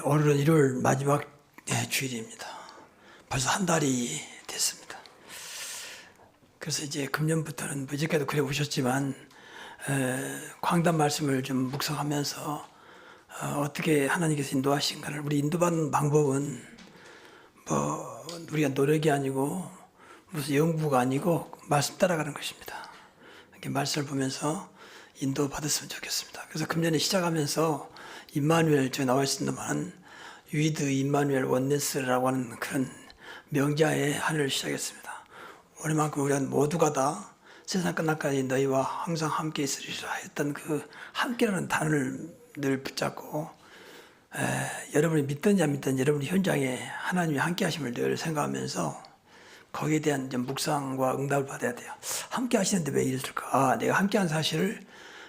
오늘은 일요일 마지막 주일입니다. 벌써 한 달이 됐습니다. 그래서 이제 금년부터는 어저께도 그래 오셨지만 광담 말씀을 좀 묵상하면서 어떻게 하나님께서 인도하신가를, 우리 인도받는 방법은 뭐 우리가 노력이 아니고 무슨 연구가 아니고 말씀 따라가는 것입니다. 이렇게 말씀을 보면서 인도 받았으면 좋겠습니다. 그래서 금년에 시작하면서 임마누엘, 저기 나와 있습니다만 위드 임마누엘 원네스라고 하는 그런 명자의 한 해를 시작했습니다. 오늘만큼 우리가 모두가 다 세상 끝날까지 너희와 항상 함께 있으리라 했던 그 함께라는 단어를 늘 붙잡고 여러분이 믿든지 안 믿든지 여러분이 현장에 하나님이 함께 하심을 늘 생각하면서 거기에 대한 묵상과 응답을 받아야 돼요. 함께 하시는데 왜 이랬을까? 내가 함께한 사실을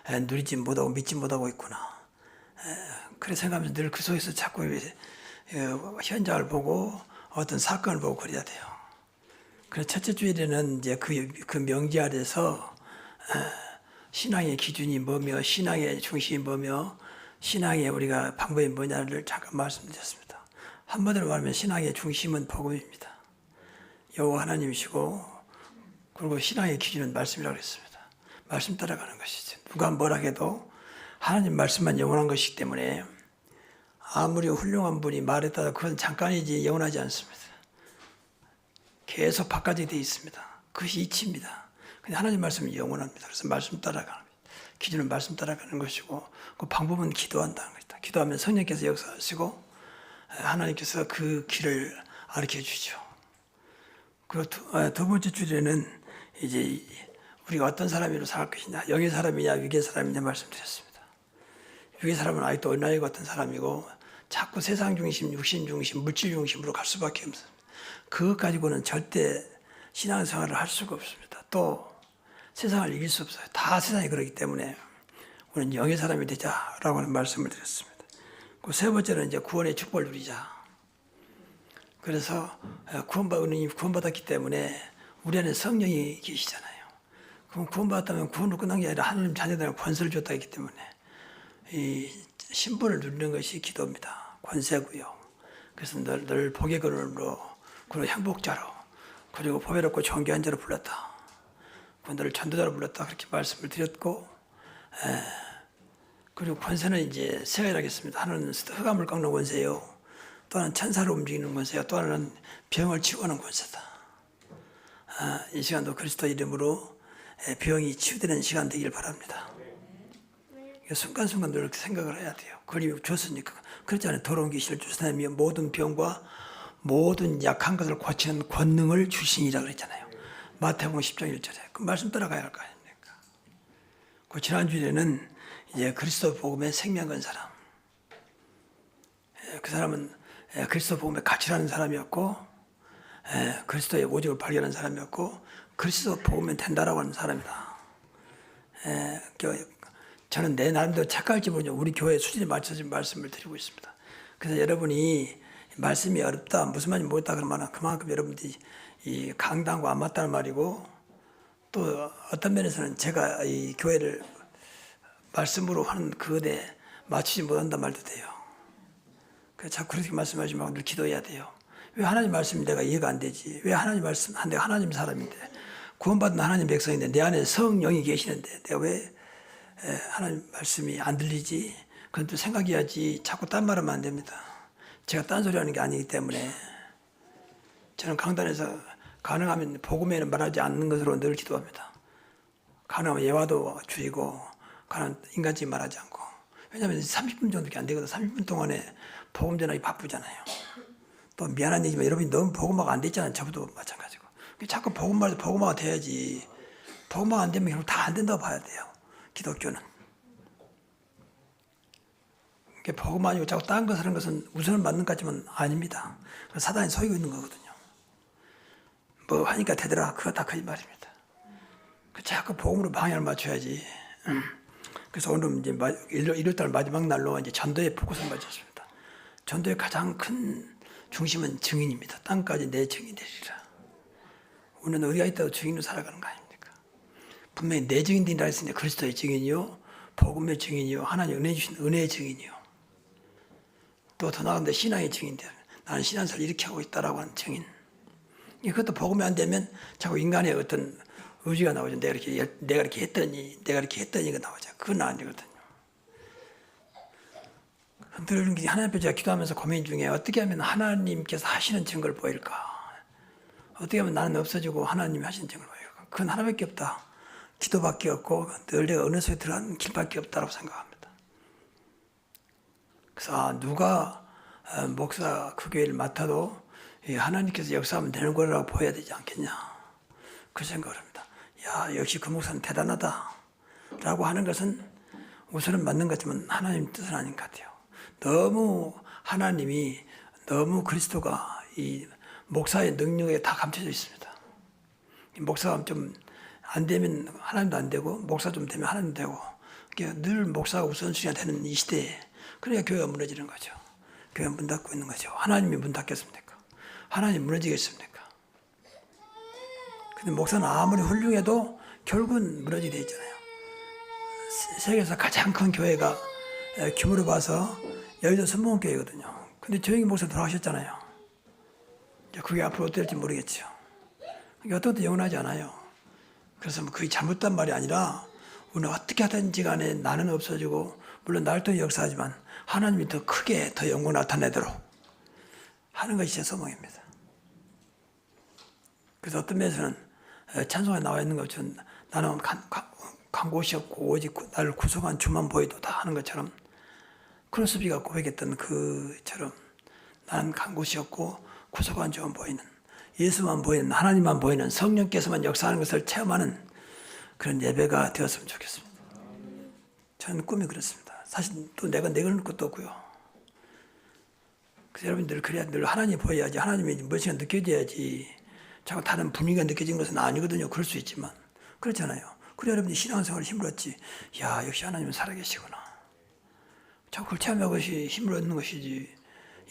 누리지 못하고 믿지 못하고 있구나. 그래 생각하면서 늘 그 속에서 자꾸 현장을 보고 어떤 사건을 보고 그래야 돼요. 그래서 첫째 주일에는 이제 그 명제 아래서 신앙의 기준이 뭐며, 신앙의 중심이 뭐며, 신앙의 우리가 방법이 뭐냐를 잠깐 말씀드렸습니다. 한마디로 말하면 신앙의 중심은 복음입니다. 여호와 하나님이시고, 그리고 신앙의 기준은 말씀이라고 했습니다. 말씀 따라가는 것이죠. 누가 뭐라 해도 하나님 말씀만 영원한 것이기 때문에 아무리 훌륭한 분이 말했다가 그건 잠깐이지 영원하지 않습니다. 계속 바꿔지게 되어 있습니다. 그것이 이치입니다. 근데 하나님 말씀은 영원합니다. 그래서 말씀 따라가는 겁니다. 기준은 말씀 따라가는 것이고, 그 방법은 기도한다는 것이다. 기도하면 성령께서 역사하시고 하나님께서 그 길을 가르쳐 주죠. 그리고 두 번째 주일에는 이제 우리가 어떤 사람으로 살 것이냐, 영의 사람이냐 위의 사람이냐 말씀드렸습니다. 위의 사람은 아직도 어린아이 같은 사람이고 자꾸 세상 중심, 육신 중심, 물질 중심으로 갈 수밖에 없습니다. 그것 가지고는 절대 신앙생활을 할 수가 없습니다. 또 세상을 이길 수 없어요. 다 세상이 그렇기 때문에 우리는 영의 사람이 되자라고 하는 말씀을 드렸습니다. 그 세 번째는 이제 구원의 축복을 누리자. 그래서 구원받았기 때문에 우리 안에 성령이 계시잖아요. 그럼 구원받았다면 구원으로 끝난 게 아니라 하나님 자녀들에게 권세를 줬다 했기 때문에 이 신분을 누리는 것이 기도입니다. 권세고요. 그래서 늘 복의 근원으로, 그리고 행복자로, 그리고 보배롭고 존귀한 자로 불렀다. 너를 전도자로 불렀다. 그렇게 말씀을 드렸고, 그리고 권세는 이제 세 가지를 하겠습니다. 하나는 흑암을 꺾는 권세요. 또 하나는 천사를 움직이는 권세요. 또 하나는 병을 치유하는 권세다. 이 시간도 그리스도 이름으로 병이 치유되는 시간 되길 바랍니다. 순간순간 늘 이렇게 생각을 해야 돼요. 그림이 줬으니까. 그렇지 않아요. 더러운 귀신을 쫓아내며 모든 병과 모든 약한 것을 고치는 권능을 주시니라 그랬잖아요. 마태복음 10장 1절에. 그 말씀 따라가야 할 거 아닙니까? 그 지난주에는 이제 그리스도 복음의 생명 건 사람. 그 사람은 그리스도 복음에 갇히라는 사람이었고, 그리스도의 오직을 발견한 사람이었고, 그리스도 복음에 된다라고 하는 사람이다. 저는 내 나름대로 착각할지 모르죠. 우리 교회 수준에 맞춰서 말씀을 드리고 있습니다. 그래서 여러분이 말씀이 어렵다, 무슨 말인지 모르겠다 그러면 그만큼 여러분들이 이 강단과 안 맞다는 말이고, 또 어떤 면에서는 제가 이 교회를 말씀으로 하는 그것에 맞추지 못한단 말도 돼요. 그래서 자꾸 그렇게 말씀하지 말고 늘 기도해야 돼요. 왜 하나님 말씀이 내가 이해가 안 되지? 왜 하나님 말씀, 내가 하나님 사람인데, 구원받은 하나님 백성인데, 내 안에 성령이 계시는데, 내가 왜 하나님 말씀이 안 들리지? 그건 또 생각해야지. 자꾸 딴 말하면 안 됩니다. 제가 딴소리 하는 게 아니기 때문에 저는 강단에서 가능하면 복음에는 말하지 않는 것으로 늘 기도합니다. 가능하면 예화도 줄이고 가능한 인간적인 말하지 않고. 왜냐하면 30분 정도밖에 안 되거든요. 30분 동안에 복음 전하기 바쁘잖아요. 또 미안한 얘기지만 여러분이 너무 복음화가 안 됐잖아요. 저도 마찬가지고. 자꾸 복음화도 복음화가 돼야지. 복음화가 안 되면 결국 다 안 된다고 봐야 돼요. 기독교는. 복음 아니고 자꾸 딴 것 하는 것은 우선은 맞는 것 같지만 아닙니다. 사단이 속이고 있는 거거든요. 뭐 하니까 되더라. 그거 다 거짓말입니다. 자꾸 복음으로 방향을 맞춰야지. 그래서 오늘 이제 일요일달 마지막 날로 이제 전도에 포커스를 맞췄습니다. 전도의 가장 큰 중심은 증인입니다. 땅까지 내 증인이 되리라. 우리는 의리가 있다고 증인으로 살아가는 거 아닙니까? 분명히 내 증인들이라 했으니까 그리스도의 증인이요, 복음의 증인이요, 하나님 은혜 주신 은혜의 증인이요. 또 더 나아간데 신앙의 증인들. 나는 신앙생활을 이렇게 하고 있다라고 하는 증인. 이것도 복음이 안 되면 자꾸 인간의 어떤 의지가 나오죠. 내가 이렇게 했더니가 나오죠. 그건 아니거든요. 늘 하나님 앞에 제가 기도하면서 고민 중에 어떻게 하면 하나님께서 하시는 증거를 보일까? 어떻게 하면 나는 없어지고 하나님이 하시는 증거를 보일까? 그건 하나밖에 없다. 기도밖에 없고 늘 내가 어느 속에 들어가는 길밖에 없다고 생각합니다. 그래서 누가 목사 그 교회를 맡아도 하나님께서 역사하면 되는 거라고 보여야 되지 않겠냐. 그 생각을 합니다. 야, 역시 그 목사는 대단하다 라고 하는 것은 우선은 맞는 것 같지만 하나님 뜻은 아닌 것 같아요. 너무 하나님이 너무 그리스도가 이 목사의 능력에 다 감춰져 있습니다. 목사가 좀 안 되면 하나님도 안 되고 목사 좀 되면 하나님도 되고 늘 목사가 우선순위가 되는 이 시대에 그러니까 교회가 무너지는 거죠. 교회가 문 닫고 있는 거죠. 하나님이 문 닫겠습니까? 하나님 무너지겠습니까? 근데 목사는 아무리 훌륭해도 결국은 무너지게 되어 있잖아요. 세계에서 가장 큰 교회가 규모로 봐서 여의도 선봉교회거든요. 근데 조영기 목사 돌아가셨잖아요. 그게 앞으로 어떻게 될지 모르겠죠. 어떤 것도 영원하지 않아요. 그래서 그게 잘못된 말이 아니라 우리는 어떻게 하든지 간에 나는 없어지고 물론 날 또 역사하지만 하나님이 더 크게 더 영광 나타내도록 하는 것이 제 소망입니다. 그래서 어떤 면에서는 찬송에 나와 있는 것처럼 나는 간 곳이 없고 오직 나를 구속한 주만 보이도다 하는 것처럼 크로스비가 고백했던 그처럼 나는 간 곳이 없고 구속한 주만 보이는 예수만 보이는 하나님만 보이는 성령께서만 역사하는 것을 체험하는 그런 예배가 되었으면 좋겠습니다. 저는 꿈이 그렇습니다. 사실 또 내가 내걸는 것도 없고요. 그래서 여러분들 그래야 늘 하나님 보여야지 하나님이 무엇인가 느껴져야지 자꾸 다른 분위기가 느껴진 것은 아니거든요. 그럴 수 있지만 그렇잖아요. 그래 여러분이 신앙생활을 힘들었지. 야 역시 하나님은 살아계시구나. 자꾸 그걸 체험하는 것이 힘을 얻는 것이지.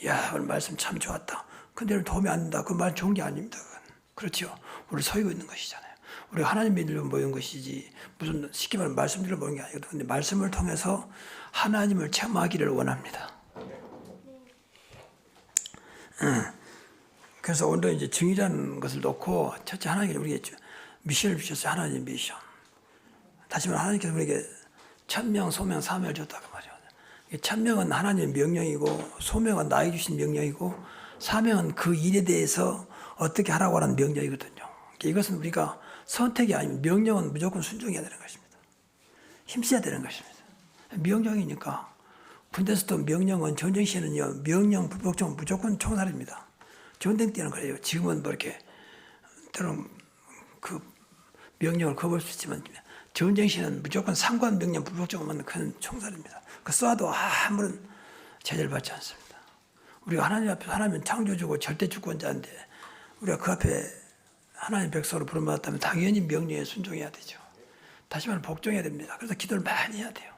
야 오늘 말씀 참 좋았다. 근데 도움이 안 된다. 그 말 좋은 게 아닙니다. 그렇죠. 우리 서이고 있는 것이잖아요. 우리가 하나님 믿으려 모인 것이지 무슨 쉽게 말하면 말씀드리려 모인 게 아니거든요. 근데 말씀을 통해서 하나님을 체험하기를 원합니다. 그래서 오늘 이제 증이라는 것을 놓고 첫째 하나님께서 우리에게 미션을 주셨어요. 하나님 미션. 다시 말해 하나님께서 우리에게 천명, 소명, 사명을 줬다고 말이에요. 천명은 하나님의 명령이고 소명은 나에게 주신 명령이고 사명은 그 일에 대해서 어떻게 하라고 하는 명령이거든요. 이것은 우리가 선택이 아니면 명령은 무조건 순종해야 되는 것입니다. 힘써야 되는 것입니다. 명령이니까 군대에서도 명령은 전쟁 시에는요 명령 불복종은 무조건 총살입니다. 전쟁 때는 그래요. 지금은 뭐 이렇게 때로는 그 명령을 거부할 수 있지만 전쟁 시에는 무조건 상관 명령 불복종은 큰 총살입니다. 그 쏴도 아무런 제재를 받지 않습니다. 우리가 하나님 앞에 하나님은 창조주고 절대 주권자인데 우리가 그 앞에 하나님 백성으로 부름받았다면 당연히 명령에 순종해야 되죠. 다시 말하면 복종해야 됩니다. 그래서 기도를 많이 해야 돼요.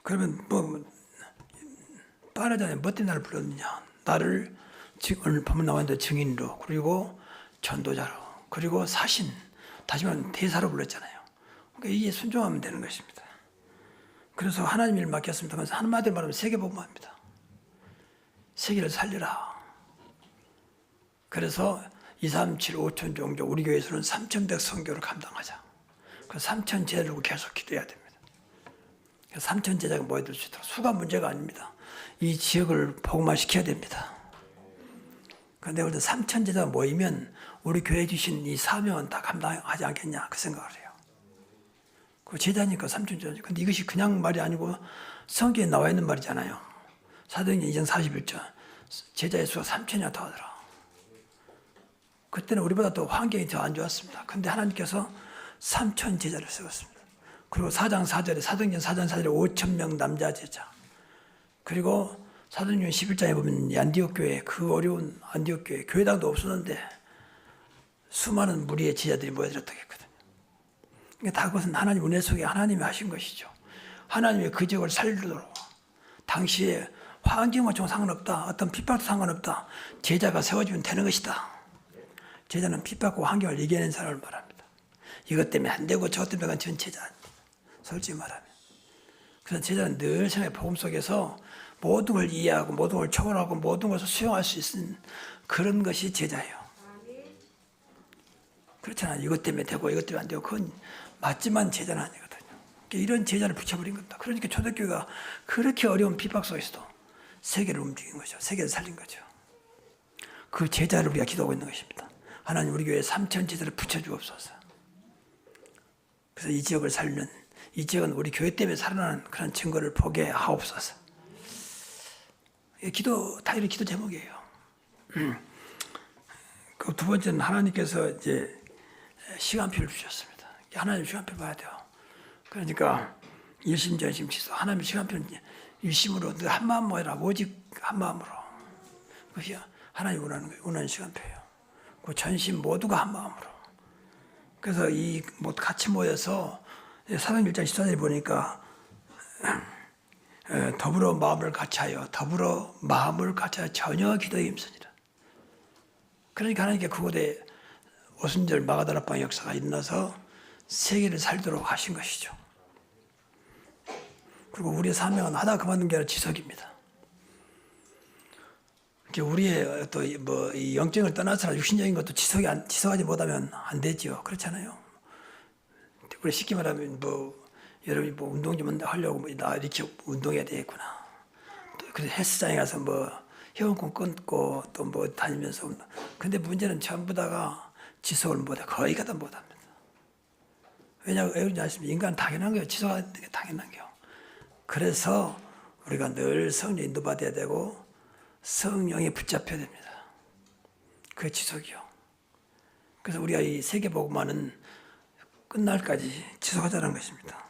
그러면 뭐 빠르잖아요. 뭐 때문에 나를 불렀느냐. 나를 오늘 본문 나왔는데 증인으로 그리고 전도자로 그리고 사신 다시 말하면 대사로 불렀잖아요. 그러니까 이게 순종하면 되는 것입니다. 그래서 하나님 일 맡겼습니다. 그래서 한마디로 말하면 세계복음화입니다. 세계를 살려라. 그래서 237 5천 종교 우리 교회에서는 3,100 선교를 감당하자. 그 3,000 제자를 계속 기도해야 됩니다. 3,000 제자가 모여들 수 있도록 수가 문제가 아닙니다. 이 지역을 복음화시켜야 됩니다. 그런데 우리 3,000 제자가 모이면 우리 교회에 주신 이 사명은 다 감당하지 않겠냐 그 생각을 해요. 그 제자니까 3,000 제자니까. 근데 이것이 그냥 말이 아니고 성경에 나와 있는 말이잖아요. 사도행전 2장 41절 제자의 수가 3,000이나 더 하더라. 그때는 우리보다 또 환경이 더 안 좋았습니다. 근데 하나님께서 3,000 제자를 세웠습니다. 그리고 4장 4절에 사도행전 4장 4절에 5,000명 남자 제자. 그리고 사도행전 11장에 보면 안디옥 교회 그 어려운 안디옥 교회 교회당도 없었는데 수많은 무리의 제자들이 모여들었다고 했거든요. 그러니까 다 그것은 하나님 은혜 속에 하나님이 하신 것이죠. 하나님의 그 지역을 살리도록 당시에 환경과 좀 상관없다. 어떤 핍박도 상관없다. 제자가 세워지면 되는 것이다. 제자는 핍박과 환경을 이겨낸 사람을 말합니다. 이것 때문에 안 되고 저 때문에 전 제자 아닙니다. 솔직히 말하면. 그래서 제자는 늘 생의 복음 속에서 모든 걸 이해하고 모든 걸 초월하고 모든 것을 수용할 수 있는 그런 것이 제자예요. 그렇잖아요. 이것 때문에 되고 이것 때문에 안 되고 그건 맞지만 제자는 아니거든요. 이런 제자를 붙여버린 겁니다. 그러니까 초대교회가 그렇게 어려운 핍박 속에서도 세계를 움직인 거죠. 세계를 살린 거죠. 그 제자를 우리가 기도하고 있는 것입니다. 하나님 우리 교회에 3천 제자를 붙여주옵소서. 그래서 이 지역을 살리는, 이 지역은 우리 교회 때문에 살아나는 그런 증거를 보게 하옵소서. 기도, 다 이런 기도 제목이에요. 그 두 번째는 하나님께서 이제 시간표를 주셨습니다. 하나님 시간표 봐야 돼요. 그러니까 일심전심 취소. 하나님의 시간표는 일심으로 늘 한마음 모여라. 오직 한마음으로. 그것이 하나님 원하는 시간표예요. 그 전심 모두가 한마음으로. 그래서 이 같이 모여서 사도행 1장 14절에 보니까 더불어 마음을 같이하여 전혀 기도에 힘쓰니라. 그러니까 하나님께 그곳에 오순절 마가다락방 역사가 일어나서 세계를 살도록 하신 것이죠. 그리고 우리의 사명은 하다 그만둔 게 아니라 지속입니다. 우리의 또 이 영적을 떠나서라 육신적인 것도 지속하지 못하면 안 되죠. 그렇잖아요. 우리 쉽게 말하면 여러분이 운동 좀 하려고 나 이렇게 운동해야 되겠구나. 또 그래서 헬스장에 가서 회원권 끊고 또 다니면서 근데 문제는 전부 다가 지속을 못해. 거의 다 못합니다. 왜냐하면 인간은 당연한 거예요. 지속하는 게 당연한 거예요. 그래서 우리가 늘 성령 인도받아야 되고 성령에 붙잡혀야 됩니다. 그게 지속이요. 그래서 우리가 이 세계복음화는 끝날까지 지속하자는 것입니다.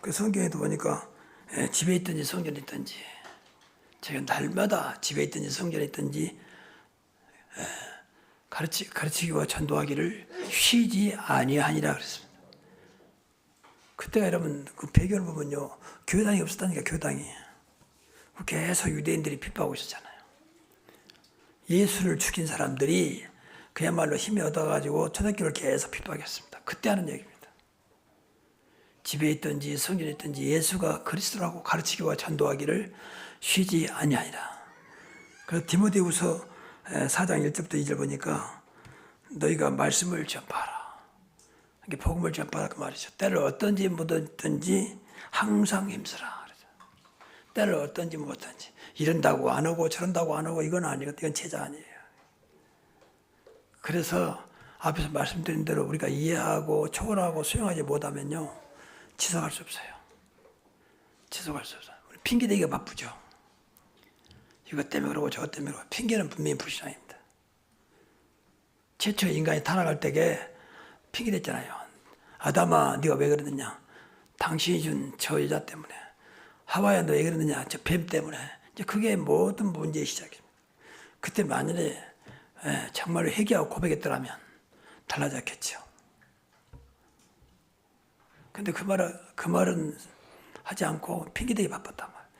그 성경에도 보니까 집에 있든지 성전에 있든지 제가 날마다 집에 있든지 성전에 있든지 가르치기와 전도하기를 쉬지 아니하니라 그랬습니다. 그때가 여러분 그 배경을 보면요. 교회당이 없었다니까 교회당이. 계속 유대인들이 핍박하고 있었잖아요. 예수를 죽인 사람들이 그야말로 힘이 얻어가지고 초대교회를 계속 핍박했습니다. 그때 하는 얘기입니다. 집에 있든지 성전에 있든지 예수가 그리스도라고 가르치기와 전도하기를 쉬지 아니하니라. 그래서 디모데후서 4장 1절부터 2절 보니까 너희가 말씀을 전파하라. 이게 복음을 전파하라 그 말이죠. 때를 어떤지 못하든지 항상 힘쓰라. 때를 어떤지 못하든지 이런다고 안 하고 저런다고 안 하고 이건 아니거든요. 이건 제자 아니에요. 그래서 앞에서 말씀드린 대로 우리가 이해하고 초월하고 수용하지 못하면요. 지속할 수 없어요. 지속할 수 없어요. 핑계대기가 바쁘죠. 이것 때문에 그러고 저것 때문에 그러고 핑계는 분명히 불신앙입니다. 최초의 인간이 타락할 때에 핑계댔잖아요. 아담아 네가 왜 그러느냐. 당신이 준 저 여자 때문에. 하와야 너 왜 그러느냐. 저 뱀 때문에. 이제 그게 모든 문제의 시작입니다. 그때 만일에 정말로 회개하고 고백했더라면 달라졌겠죠. 근데 그 말은 하지 않고 핑계대기 바빴단 말이에요.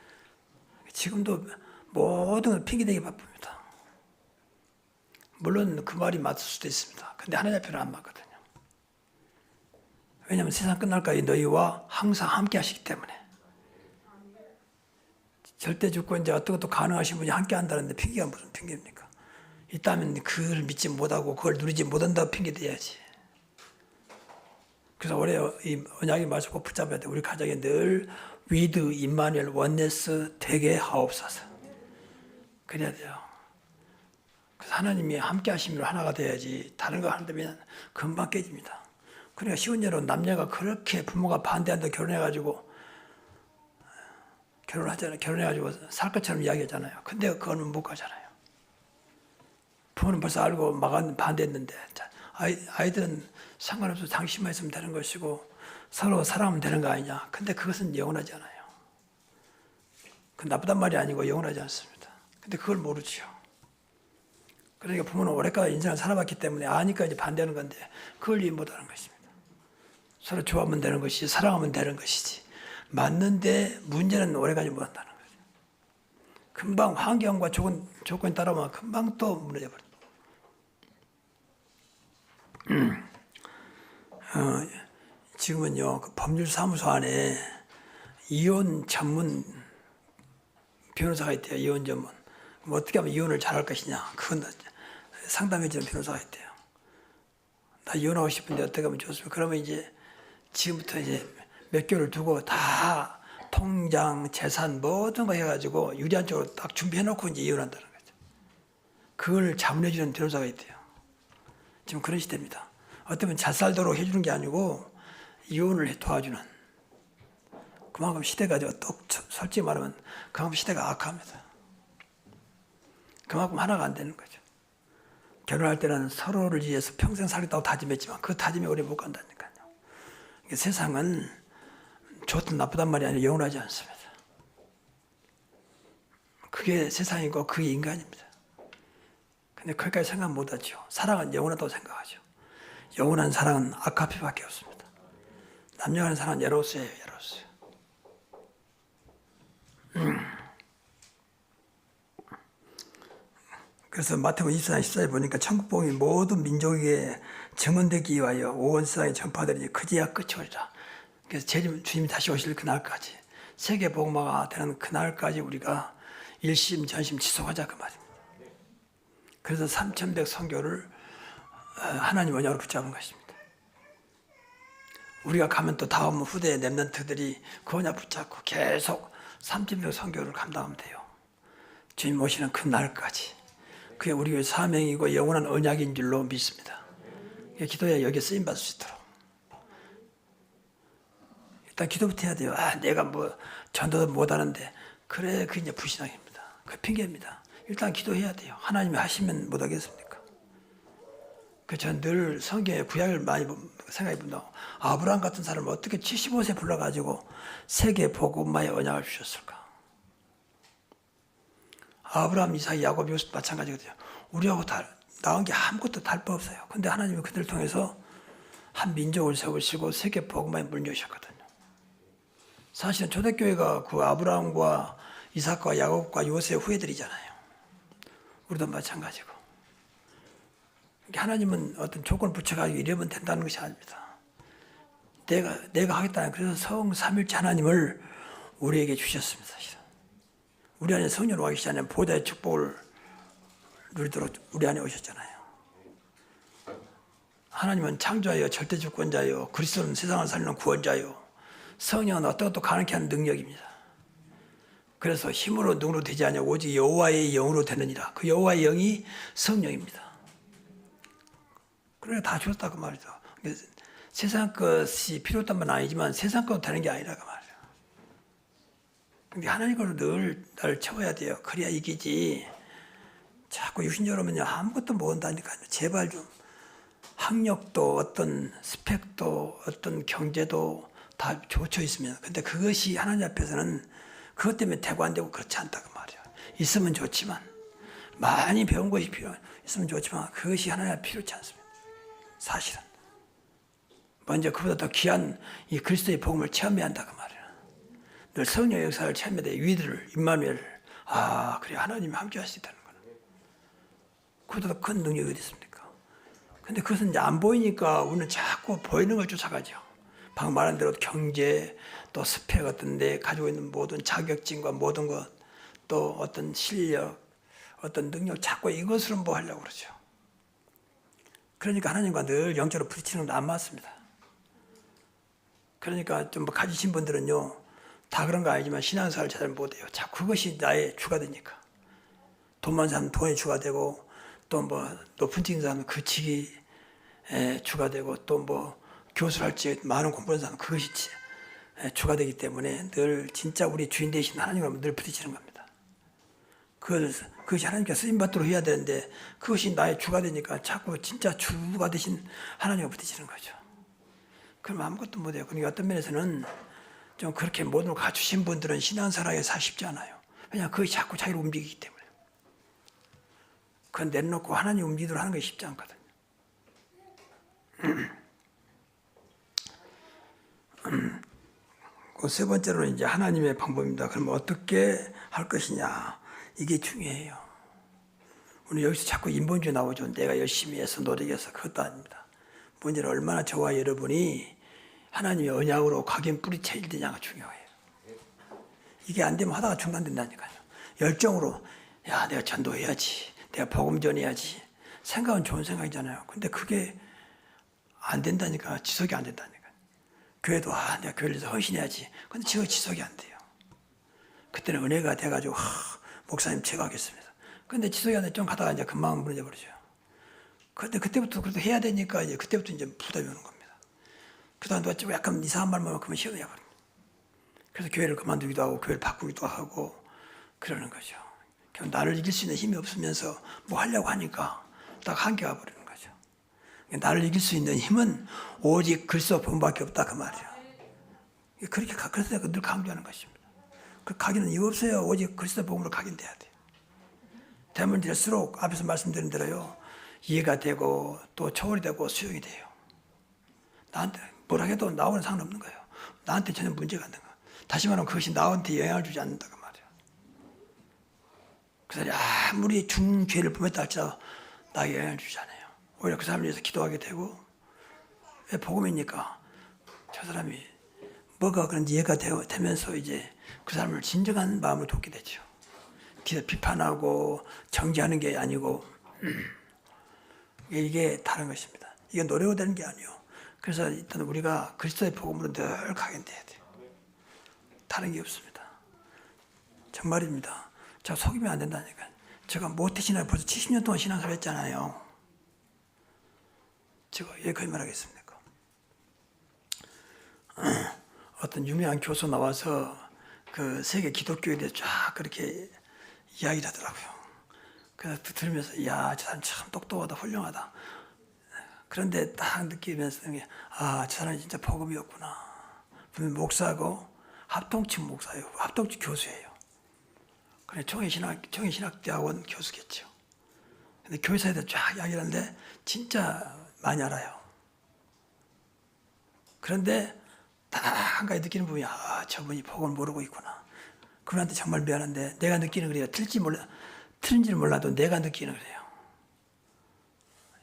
지금도 모든 걸 핑계대기 바쁩니다. 물론 그 말이 맞을 수도 있습니다. 근데 하나님 앞에는 안 맞거든요. 왜냐하면 세상 끝날까지 너희와 항상 함께 하시기 때문에. 절대 주권자 어떤 것도 가능하신 분이 함께 한다는데 핑계가 무슨 핑계입니까? 있다면 그걸 믿지 못하고 그걸 누리지 못한다고 핑계대야지. 그래서 올해 이 언약의 말씀 꼭 붙잡아야 돼. 우리 가정에 늘 위드, 임마누엘, 원네스 되게 하옵소서. 그래야 돼요. 그래서 하나님이 함께 하심으로 하나가 돼야지 다른 거 하는데 금방 깨집니다. 그러니까 쉬운 예로 남녀가 그렇게 부모가 반대한다고 결혼해가지고 살 것처럼 이야기하잖아요. 근데 그거는 못 가잖아요. 부모는 벌써 알고 반대했는데 아이들은 상관없어 당신만 있으면 되는 것이고 서로 사랑하면 되는 거 아니냐. 근데 그것은 영원하지 않아요. 그 나쁘단 말이 아니고 영원하지 않습니다. 근데 그걸 모르죠. 그러니까 부모는 오래까지 인생을 살아봤기 때문에 아니까 이제 반대하는 건데 그걸 이해 못하는 것입니다. 서로 좋아하면 되는 것이지 사랑하면 되는 것이지 맞는데 문제는 오래가지 못한다는 거죠. 금방 환경과 조건이 따라오면 금방 또 무너져 버립니다. 지금은요 그 법률사무소 안에 이혼 전문 변호사가 있대요. 이혼 전문. 그럼 어떻게 하면 이혼을 잘할 것이냐. 그건 상담해주는 변호사가 있대요. 나 이혼하고 싶은데 어떻게 하면 좋습니까? 그러면 이제 지금부터 이제 몇 개월을 두고 다 통장, 재산 모든 거 해가지고 유리한 쪽으로 딱 준비해놓고 이제 이혼한다는 거죠. 그걸 자문해주는 변호사가 있대요. 지금 그런 시대입니다. 어쩌면 잘 살도록 해주는 게 아니고 이혼을 도와주는. 그만큼 시대가 또 솔직히 말하면 그만큼 시대가 악합니다. 그만큼 하나가 안 되는 거죠. 결혼할 때는 서로를 위해서 평생 살겠다고 다짐했지만 그 다짐에 오래 못 간다니까요. 세상은 좋든 나쁘단 말이 아니라 영원하지 않습니다. 그게 세상이고 그게 인간입니다. 근데 거기까지 생각 못하죠. 사랑은 영원하다고 생각하죠. 영원한 사랑은 아카페밖에 없습니다. 남녀 간의 사랑은 에로스예요. 에로스. 그래서 마태복음 24장 14절 보니까 천국복음이 모든 민족에게 증언되기 위하여 온 세상에 전파되리니 그제야 끝이 오리라. 그래서 주님이 다시 오실 그날까지 세계 복음화가 되는 그날까지 우리가 일심 전심 지속하자 그 말입니다. 그래서 3,100 선교를 하나님 언약으로 붙잡은 것입니다. 우리가 가면 또 다음 후대의 렘넌트들이 그 언약 붙잡고 계속 3,100 선교를 감당하면 돼요. 주님 오시는 그날까지. 그게 우리의 사명이고 영원한 언약인 줄로 믿습니다. 기도해야 여기에 쓰임받을 수 있도록. 일단 기도부터 해야 돼요. 내가 뭐 전도도 못하는데. 그래, 그게 이제 불신앙입니다. 그 핑계입니다. 일단 기도해야 돼요. 하나님이 하시면 못하겠습니까? 저는 늘 성경의 구약을 많이 생각해 본다고. 아브라함 같은 사람을 어떻게 75세 불러가지고 세계 복음화의 언약을 주셨을까? 아브라함, 이삭, 야곱, 요셉 마찬가지거든요. 우리하고 나온 게 아무것도 다를 바 없어요. 근데 하나님이 그들을 통해서 한 민족을 세우시고 세계 복음화에 물려주셨거든요. 사실은 초대교회가 그 아브라함과 이삭과 야곱과 요셉의 후예들이잖아요. 우리도 마찬가지고. 하나님은 어떤 조건을 붙여가지고 이러면 된다는 것이 아닙니다. 내가 하겠다는, 그래서 성삼일체 하나님을 우리에게 주셨습니다. 사실은. 우리 안에 성령으로 가기 전에 보좌의 축복을 누리도록 우리 안에 오셨잖아요. 하나님은 창조하여 절대주권자요, 그리스도는 세상을 살리는 구원자요, 성령은 어떤 것도 가능케 하는 능력입니다. 그래서 힘으로 능으로 되지 않냐 오직 여호와의 영으로 되느니라. 그 여호와의 영이 성령입니다. 그러니까 다 주었다 그 말이죠. 세상 것이 필요했단 말은 아니지만 세상 것도 되는 게 아니라 그 말이에요. 근데 하나님 걸로 늘 나를 채워야 돼요. 그래야 이기지. 자꾸 육신적으로 하면 아무것도 못한다니까요. 제발 좀 학력도 어떤 스펙도 어떤 경제도 다 조쳐 있으면, 근데 그것이 하나님 앞에서는 그것 때문에 되고 안 되고 그렇지 않다 그 말이에요. 있으면 좋지만, 많이 배운 것이 있으면 좋지만 그것이 하나님 앞에 필요치 않습니다. 사실은 먼저 그보다 더 귀한 이 그리스도의 복음을 체험해야 한다 그 말이에요. 늘 성령의 역사를 체험해야 돼. 위들을 임마누엘, 그래 하나님이 함께 하시다는 거는 그보다 더 큰 능력이 어디 있습니까? 근데 그것은 이제 안 보이니까 우리는 자꾸 보이는 걸 쫓아가죠. 방금 말한 대로 경제, 또 스펙 같은 데 가지고 있는 모든 자격증과 모든 것, 또 어떤 실력, 어떤 능력, 자꾸 이것으로 뭐 하려고 그러죠. 그러니까 하나님과 늘 영적으로 부딪히는 건 안 맞습니다. 그러니까 좀 뭐 가지신 분들은요, 다 그런 거 아니지만 신앙생활을 잘 못해요. 자꾸 그것이 나의 주가 되니까. 돈 많은 사람은 돈이 주가 되고, 또 뭐 높은 직인 사람은 그 직이 주가 되고, 또 뭐 교수를 할지 많은 공부하는 사람은 그것이 주가 되기 때문에 늘 진짜 우리 주인 되신 하나님과 늘 부딪히는 겁니다. 그것이 하나님께 쓰임받도록 해야 되는데 그것이 나의 주가 되니까 자꾸 진짜 주가 되신 하나님과 부딪히는 거죠. 그럼 아무것도 못해요. 그러니까 어떤 면에서는 좀 그렇게 모든 걸 갖추신 분들은 신앙생활에 살 쉽지 않아요. 왜냐하면 그것이 자꾸 자기를 움직이기 때문에. 그건 내려놓고 하나님 움직이도록 하는 것이 쉽지 않거든요. 그 세 번째로는 이제 하나님의 방법입니다. 그럼 어떻게 할 것이냐, 이게 중요해요. 오늘 여기서 자꾸 인본주의 나오죠. 내가 열심히 해서 노력해서, 그것도 아닙니다. 문제는 얼마나 저와 여러분이 하나님의 언약으로 각인 뿌리채 일되냐가 중요해요. 이게 안 되면 하다가 중단된다니까요. 열정으로 야 내가 전도해야지, 내가 복음 전해야지. 생각은 좋은 생각이잖아요. 근데 그게 안 된다니까, 지속이 안 된다니까. 교회도 내가 교회를 위해서 헌신해야지. 근데 지속이 안 돼요. 그때는 은혜가 돼가지고 목사님 제가 하겠습니다. 근데 지속이 안 돼. 좀 가다가 이제 금방 무너져 버리죠. 근데 그때부터 그래도 해야 되니까 이제 그때부터 이제 부담이 오는 겁니다. 그다음 또 약간 이상한 말만 하면 그만 시험해야 버립니다. 그래서 교회를 그만두기도 하고 교회를 바꾸기도 하고 그러는 거죠. 나를 이길 수 있는 힘이 없으면서 뭐 하려고 하니까 딱 한계가 버리는 거죠. 나를 이길 수 있는 힘은 오직 그리스도 복음밖에 없다 그 말이에요. 그렇게 그래서 내가 늘 강조하는 것입니다. 그 각인은 이유 없어요. 오직 그리스도 복음으로 각인돼야 돼요. 되면 될수록 앞에서 말씀드린 대로요. 이해가 되고 또 초월이 되고 수용이 돼요. 나한테 뭐라 해도 나하고는 상관없는 거예요. 나한테 전혀 문제가 안 되는 거예요. 다시 말하면 그것이 나한테 영향을 주지 않는다 그 말이에요. 그 사람이 아무리 중죄를 범했다 할지라도 나에게 영향을 주지 않아요. 오히려 그 사람을 위해서 기도하게 되고, 왜 복음이니까 저 사람이 뭐가 그런지 이해가 되면서 이제 그 사람을 진정한 마음을 돕게 되죠. 뒤에서 비판하고 정죄하는 게 아니고 이게 다른 것입니다. 이게 노래로 되는 게 아니에요. 그래서 일단 우리가 그리스도의 복음으로 늘 각인돼야 돼요. 다른 게 없습니다. 정말입니다. 제가 속이면 안 된다니까. 제가 모태신앙 벌써 70년 동안 신앙생활 했잖아요. 제가 왜 거짓말하겠습니까? 어떤 유명한 교수 나와서 그 세계 기독교에 대해서 쫙 그렇게 이야기를 하더라고요. 그래서 들으면서 이야 저 사람 참 똑똑하다 훌륭하다. 그런데 딱 느끼면서 저 사람이 진짜 복음이었구나. 분명 목사고 합동측 목사예요. 합동측 교수예요. 그래 청해신학대학원 교수겠죠. 근데 교회사에 대해서 쫙 이야기를 하는데 진짜 많이 알아요. 그런데 딱 한 가지 느끼는 부분이 저분이 복음을 모르고 있구나. 그분한테 정말 미안한데 내가 느끼는 그래요. 틀린지는 몰라도 내가 느끼는 그래요.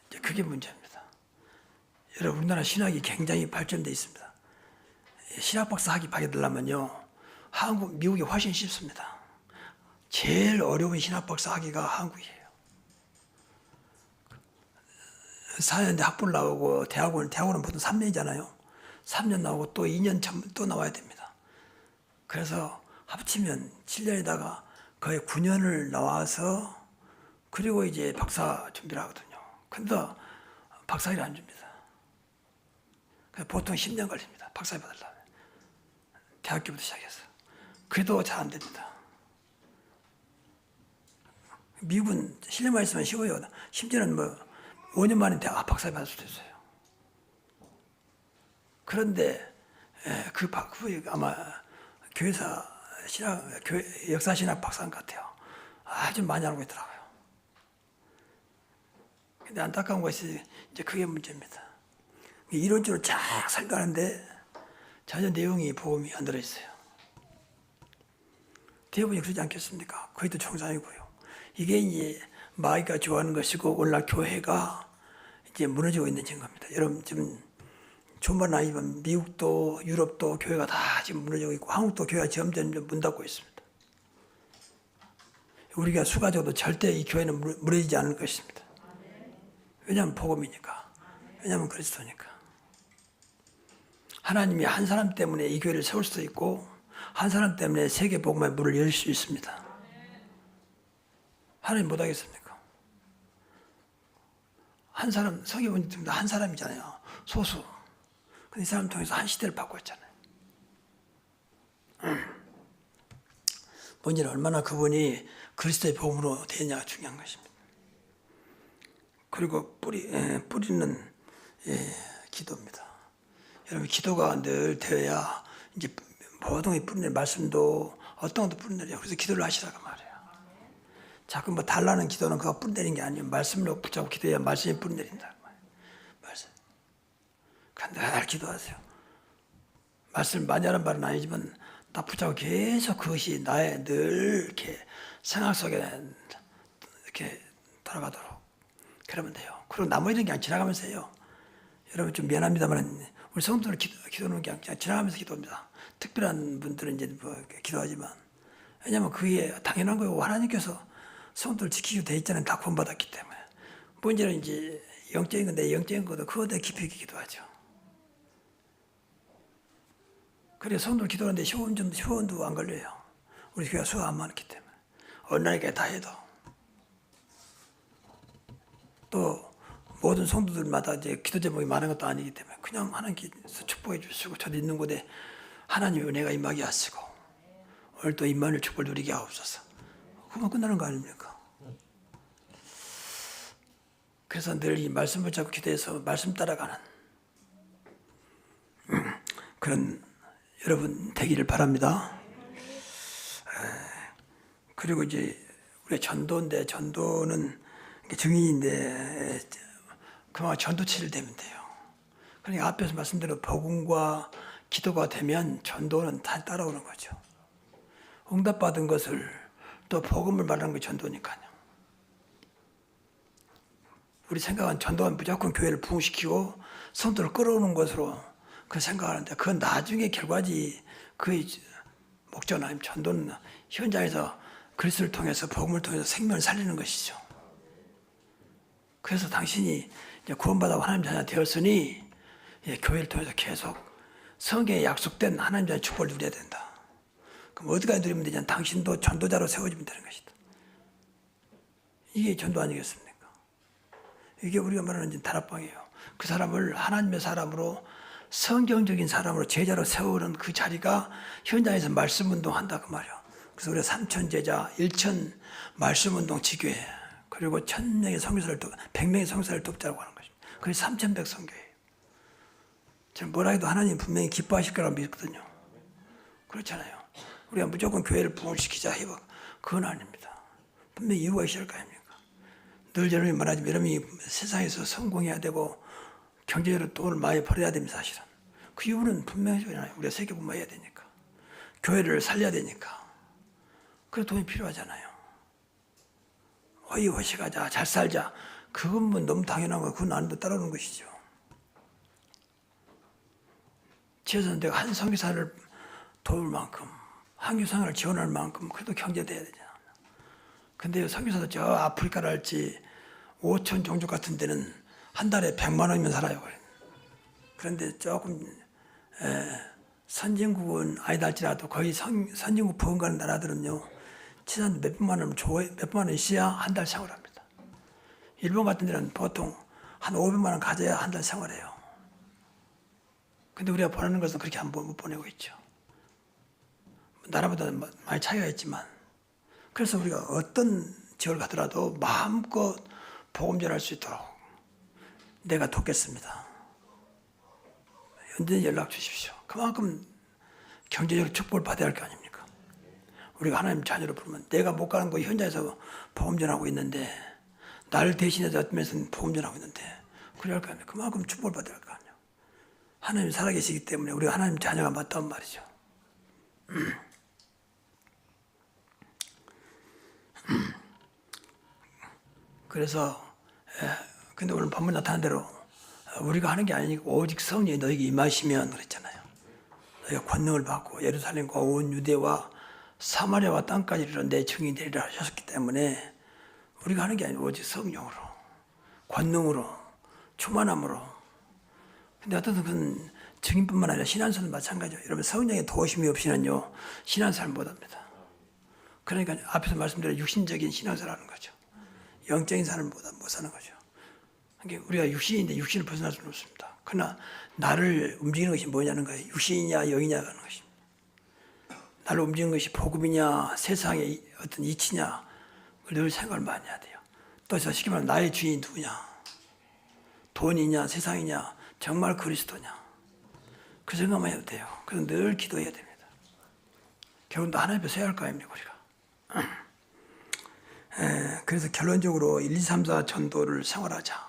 이제 그게 문제입니다. 여러분 우리나라 신학이 굉장히 발전되어 있습니다. 신학 박사 학위 받으려면요. 미국이 훨씬 쉽습니다. 제일 어려운 신학 박사 학위가 한국이에요. 4년대 학부를 나오고 대학원은 보통 3년이잖아요. 3년 나오고 또 2년 또 나와야 됩니다. 그래서 합치면 7년에다가 거의 9년을 나와서 그리고 이제 박사 준비를 하거든요. 근데 박사를 안 줍니다. 보통 10년 걸립니다. 박사를 받으려면. 대학교부터 시작해서. 그래도 잘 안 됩니다. 미국은 실력만 있으면 쉬워요. 심지어는 5년 만에 박사를 받을 수도 있어요. 그런데 그 아마 역사 신학 박사인 것 같아요. 아주 많이 알고 있더라고요. 근데 안타까운 것이 이제 그게 문제입니다. 이론적으로 쫙 설명하는데 전혀 내용이 복음이 안 들어있어요. 대부분이 그러지 않겠습니까? 거의 또 정상이고요. 이게 이제 마귀가 좋아하는 것이고 오늘날 교회가 이제 무너지고 있는 증거입니다. 여러분 지금 좋은 말은 아니지만 미국도 유럽도 교회가 다 지금 무너지고 있고 한국도 교회가 점점 문 닫고 있습니다. 우리가 수가져도 절대 이 교회는 무너지지 않을 것입니다. 왜냐하면 복음이니까. 왜냐하면 그리스도니까. 하나님이 한 사람 때문에 이 교회를 세울 수도 있고 한 사람 때문에 세계 복음의 문을 열 수 있습니다. 하나님 못하겠습니까? 한 사람, 성경은 한 사람이잖아요. 소수. 근데 이 사람 통해서 한 시대를 바꿨잖아요. 문제는 얼마나 그분이 그리스도의 복음으로 되느냐가 중요한 것입니다. 그리고 뿌리는 기도입니다. 여러분 기도가 늘 되어야 이제 모든 게 뿌리는 말씀도 어떤 것도 뿌리내려요. 그래서 기도를 하시라고 말해요. 자꾸 달라는 기도는 그가 뿌리내리는 게 아니에요. 말씀으로 붙잡고 기도해야 말씀이 뿌리내린다. 말씀. 늘 기도하세요. 말씀을 많이 하는 말은 아니지만 딱 붙잡고 계속 그것이 나의 늘 이렇게 생각 속에 이렇게 돌아가도록 그러면 돼요. 그리고 나머지는 그냥 지나가면서 해요. 여러분 좀 미안합니다만 우리 성도들 기도하는 게 그냥 지나가면서 기도합니다. 특별한 분들은 이제 기도하지만 왜냐하면 그게 당연한 거고 하나님께서 성도를 지키기로 돼 있잖아요. 다 구원받았기 때문에. 문제는 이제 영적인 건데 영적인 것도 그거에 깊이 기도하죠. 그래서 성도를 기도하는데 시원도 안 걸려요. 우리 교회가 수가 안 많기 때문에. 언론에게 다 해도. 또 모든 성도들마다 이제 기도 제목이 많은 것도 아니기 때문에 그냥 하나님께서 축복해 주시고 저도 있는 곳에 하나님의 은혜가 임하게 하시고 오늘 또 임마누엘 축복을 누리게 하옵소서. 그만 끝나는 거 아닙니까? 그래서 늘 이 말씀을 잡고 기도해서 말씀 따라가는 그런 여러분 되기를 바랍니다. 그리고 이제 우리 전도인데 전도는 증인인데 그만 전도체를 되면 돼요. 그러니까 앞에서 말씀대로 복음과 기도가 되면 전도는 다 따라오는 거죠. 응답받은 것을 또 복음을 말하는 게 전도니까요. 우리 생각은 전도는 무조건 교회를 부흥시키고 성도를 끌어오는 것으로 그 생각하는데 그건 나중에 결과지 그 목적은 아니면 전도는 현장에서 그리스도를 통해서 복음을 통해서 생명을 살리는 것이죠. 그래서 당신이 이제 구원받아 하나님 자녀 되었으니 교회를 통해서 계속 성경에 약속된 하나님 자녀의 축복을 누려야 된다. 그럼 어디까지 누리면 되냐? 당신도 전도자로 세워지면 되는 것이다. 이게 전도 아니겠습니까? 이게 우리가 말하는 다락방이에요. 그 사람을 하나님의 사람으로 성경적인 사람으로 제자로 세우는 그 자리가 현장에서 말씀운동 한다 그 말이야. 그래서 우리가 3천 제자, 1천 말씀운동 지교회 그리고 1,000명의 성교사를 100명의 성교사를 돕자고 하는 것입니다. 그게 3,100 성교예요. 저는 뭐라 해도 하나님 분명히 기뻐하실 거라고 믿거든요. 그렇잖아요. 우리가 무조건 교회를 부흥시키자 해봐. 그건 아닙니다. 분명히 이유가 있을 거 아닙니까? 늘 여러분이 말하지만 여러분이 세상에서 성공해야 되고 경제적으로 돈을 많이 벌어야 됩니다. 사실은. 그 이유는 분명하잖아요. 우리가 세계분모해야 되니까. 교회를 살려야 되니까. 그래서 돈이 필요하잖아요. 허이허식하자, 잘 살자. 그건 뭐 너무 당연한 거, 그건 아닌데 따르는 것이죠. 지어서 내가 한 선교사를 도울 만큼, 한 교사를 지원할 만큼, 그래도 경제돼야 되잖아. 근데 선교사도 저 아프리카랄지 5천 종족 같은 데는 한 달에 100만 원이면 살아요. 그런데 조금 선진국은 아니다 할지라도 거의 선진국 부흥가는 나라들은요. 치산 몇백만 원 있어야 한 달 생활합니다. 일본 같은 데는 보통 한 500만 원 가져야 한 달 생활해요. 근데 우리가 보내는 것은 그렇게 못 보내고 있죠. 나라보다 많이 차이가 있지만 그래서 우리가 어떤 지역을 가더라도 마음껏 복음 전할 수 있도록 내가 돕겠습니다. 언제든지 연락 주십시오. 그만큼 경제적으로 축복을 받아야 할 거 아닙니까? 우리가 하나님 자녀로 부르면 내가 못 가는 거 현장에서 복음 전하고 있는데 나를 대신해서 어떤 면에서는 복음 전하고 있는데 그래야 할 거 아닙니까? 그만큼 축복을 받아야 할 거 아니에요. 하나님 살아계시기 때문에 우리가 하나님 자녀가 맞다는 말이죠. 그래서 근데 오늘 본문 나타난 대로 우리가 하는 게 아니고 오직 성령이 너에게 임하시면 그랬잖아요. 너희가 권능을 받고 예루살렘과 온 유대와 사마리아와 땅까지 이르러 내 증인이 되리라 하셨기 때문에 우리가 하는 게 아니고 오직 성령으로 권능으로 충만함으로. 근데 어떤 그 증인뿐만 아니라 신앙생활도 마찬가지예요. 여러분 성령의 도우심이 없이는요 신앙생활 못합니다. 그러니까 앞에서 말씀드린 육신적인 신앙생활 하는 거죠. 영적인 삶을 못 사는 거죠. 그러니까 우리가 육신인데 육신을 벗어날 수는 없습니다. 그러나 나를 움직이는 것이 뭐냐는 거예요. 육신이냐 영이냐 하는 것입니다. 나를 움직이는 것이 복음이냐 세상의 어떤 이치냐 늘 생각을 많이 해야 돼요. 또 쉽게 말하면 나의 주인이 누구냐. 돈이냐 세상이냐 정말 그리스도냐. 그 생각만 해도 돼요. 그래서 늘 기도해야 됩니다. 결국 도 하나님 앞에 서야 할 거 아닙니까 우리가. 그래서 결론적으로 1, 2, 3, 4 전도를 생활하자.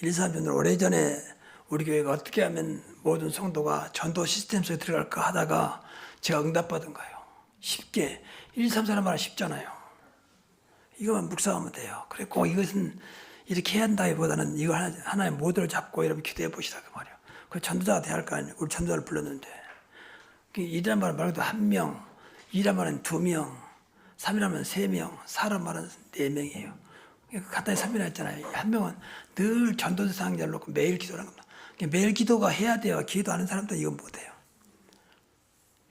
1, 2, 3 전도를 오래전에 우리 교회가 어떻게 하면 모든 성도가 전도 시스템 속에 들어갈까 하다가 제가 응답받은 거예요. 쉽게 1, 2, 3, 4는 말은 쉽잖아요. 이거만 묵상하면 돼요. 그래 꼭 이것은 이렇게 해야 한다기보다는 이거 하나의 모델을 잡고 여러분 기도해 보시라 그 말이에요. 그 전도자가 돼야 할 거 아니에요. 우리 전도자를 불렀는데 이란 말은 말도 1명, 2라면 2명, 3이라면 3명, 4라면 4명이에요. 간단히 설명했잖아요. 한 명은 늘 전도 대상자를 놓고 매일 기도하는 겁니다. 매일 기도가 해야 돼요. 기도하는 사람도 이건 못해요.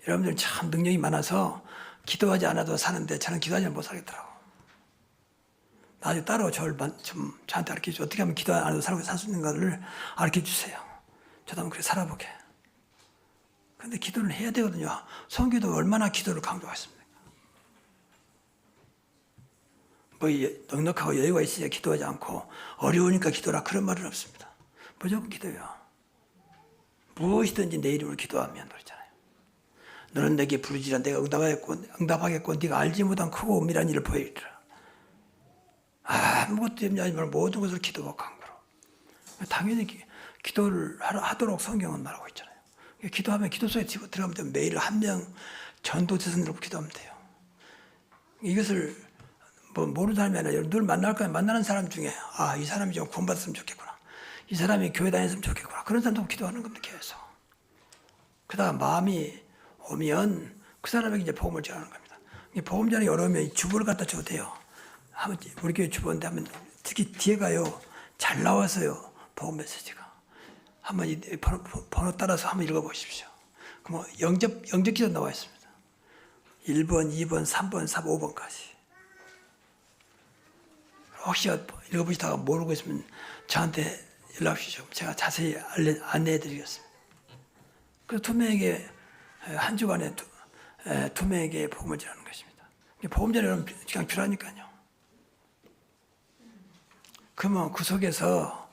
여러분들 참 능력이 많아서 기도하지 않아도 사는데 저는 기도하지 못 살겠더라고. 나중에 따로 저를 좀 저한테 가르쳐주세요. 어떻게 하면 기도 안 해도 살 수 있는 것을 가르쳐주세요. 저도 한번 그렇게 살아보게. 근데 기도를 해야 되거든요. 성경도 얼마나 기도를 강조했습니까? 뭐 넉넉하고 여유가 있으니까 기도하지 않고 어려우니까 기도라 그런 말은 없습니다. 무조건 기도해요. 무엇이든지 내 이름으로 기도하면 그러잖아요. 너는 내게 부르지라 내가 응답하겠고 네가 알지 못한 크고 은밀한 일을 보이리라. 아무것도 염려하지 말고 모든 것을 기도와 간구로. 당연히 기도를 하도록 성경은 말하고 있잖아요. 기도하면 기도 속에 들어가면 돼요. 매일 한 명 전도대선으로 기도하면 돼요. 이것을 뭐 모르는 사람이 아니라 늘 만날 거야. 만나는 사람 중에 이 사람이 좀 구원받았으면 좋겠구나. 이 사람이 교회 다녔으면 좋겠구나. 그런 사람도 기도하는 겁니다. 계속. 그러다가 마음이 오면 그 사람에게 이제 복음을 전하는 겁니다. 복음 전하기 어려우면 주보를 갖다 줘도 돼요. 우리 교회 주보인데 하면 특히 뒤에 가요. 잘 나와서요. 복음 메시지가. 한번 이 번호 따라서 한번 읽어보십시오. 그럼 영접 기도 나와 있습니다. 1번, 2번, 3번, 4번, 5번까지. 혹시 읽어보시다가 모르고 있으면 저한테 연락 주시죠. 제가 자세히 안내해 드리겠습니다. 그 두 명에게 한 주간에 두 명에게 복음을 전하는 것입니다. 복음 전하는 시간 필요하니까요. 그러면 그 속에서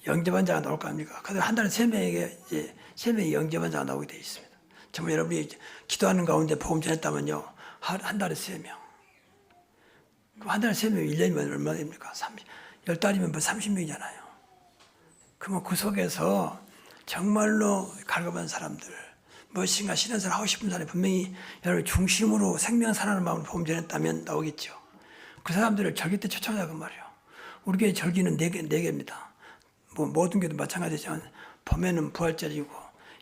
영접한 자가 나올 거 아닙니까? 그래서 한 달에 3명에게 이제 3명이 영접한 자가 나오게 되어 있습니다. 정말 여러분이 기도하는 가운데 복음 전했다면요. 한 달에 3명. 그럼 한 달에 3명 1년이면 얼마 됩니까? 10달이면 뭐 30명이잖아요. 그러면 그 속에서 정말로 갈급한 사람들, 무엇인가 신앙생활 하고 싶은 사람이 분명히 여러분 중심으로 생명 살아나는 마음으로 복음 전했다면 나오겠죠. 그 사람들을 절기 때 초청하자 그 말이에요. 우리 교회 절기는 4개입니다. 뭐 모든 교회도 마찬가지지만 봄에는 부활절이고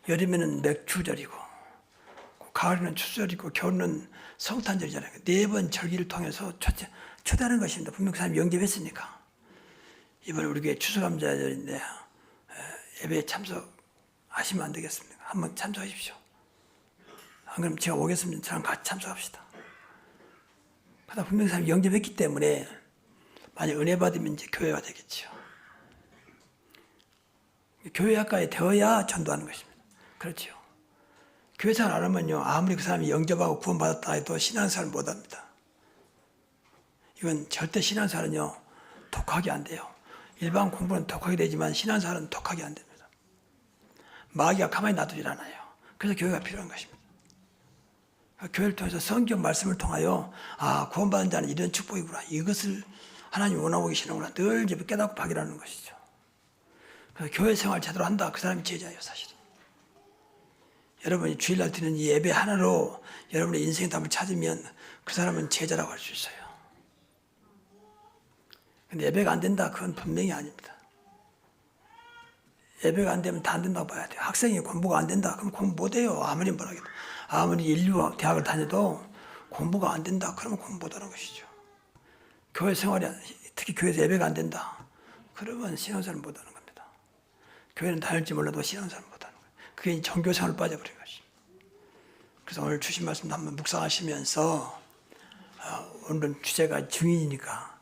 여름에는 맥주절이고 가을에는 추수절이고 겨울에는 성탄절이잖아요. 4번 절기를 통해서 초대하는 것입니다. 분명 그 사람이 영접했으니까. 이번에 우리 교회 추수감사절인데 예배에 참석하시면 안 되겠습니까? 한번 참석하십시오. 안 그러면 제가 오겠습니다. 저랑 같이 참석합시다. 그러다 분명히 사람이 영접했기 때문에 만약 은혜 받으면 이제 교회가 되겠죠. 교회 학과에 되어야 전도하는 것입니다. 그렇죠. 교회 생활 안 하면요. 아무리 그 사람이 영접하고 구원받았다 해도 신앙생활 못 합니다. 이건 절대 신앙생활은요. 독하게 안 돼요. 일반 공부는 독하게 되지만 신앙생활은 독하게 안 됩니다. 마귀가 가만히 놔두질 않아요. 그래서 교회가 필요한 것입니다. 교회를 통해서 성경 말씀을 통하여 구원받은 자는 이런 축복이구나. 이것을 하나님이 원하고 계시는구나. 늘 깨닫고 발견하는 것이죠. 그래서 교회 생활 제대로 한다. 그 사람이 제자예요. 사실은. 여러분이 주일날 드리는 이 예배 하나로 여러분의 인생의 답을 찾으면 그 사람은 제자라고 할 수 있어요. 근데 예배가 안 된다. 그건 분명히 아닙니다. 예배가 안 되면 다 안 된다고 봐야 돼요. 학생이 공부가 안 된다. 그럼 공부 못해요. 아무리 뭐라겠다. 아무리 인류 대학을 다녀도 공부가 안 된다. 그러면 공부 못하는 것이죠. 교회 생활이 특히 교회에서 예배가 안 된다. 그러면 신앙생활을 못하는 겁니다. 교회는 다닐지 몰라도 신앙생활을 못하는 거예요. 그게 종교생활을 빠져버린 것입니다. 그래서 오늘 주신 말씀도 한번 묵상하시면서 오늘은 주제가 증인이니까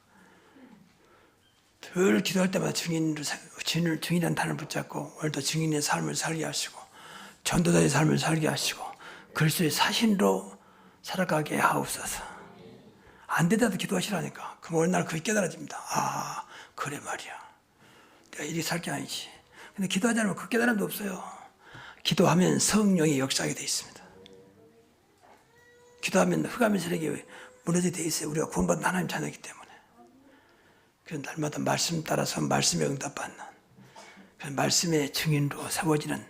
늘 기도할 때마다 증인이라는 단어를 붙잡고 오늘도 증인의 삶을 살게 하시고 전도자의 삶을 살게 하시고 그리스도의 사신으로 살아가게 하옵소서. 안 되다도 기도하시라니까. 그럼 어느 날 그게 깨달아집니다. 그래 말이야. 내가 이렇게 살 게 아니지. 근데 기도하지 않으면 그 깨달음도 없어요. 기도하면 성령이 역사하게 돼 있습니다. 기도하면 흑암의 세력이 무너지게 돼 있어요. 우리가 구원받은 하나님 자녀이기 때문에. 그래서 날마다 말씀 따라서 말씀에 응답받는 말씀의 증인으로 세워지는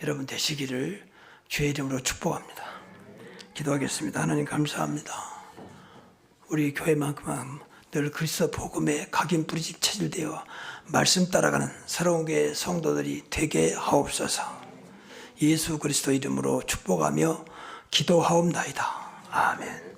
여러분 되시기를 주의 이름으로 축복합니다. 기도하겠습니다. 하나님 감사합니다. 우리 교회만큼은 늘 그리스도 복음에 각인 뿌리집 체질되어 말씀 따라가는 새로운 교회 성도들이 되게 하옵소서. 예수 그리스도 이름으로 축복하며 기도하옵나이다. 아멘.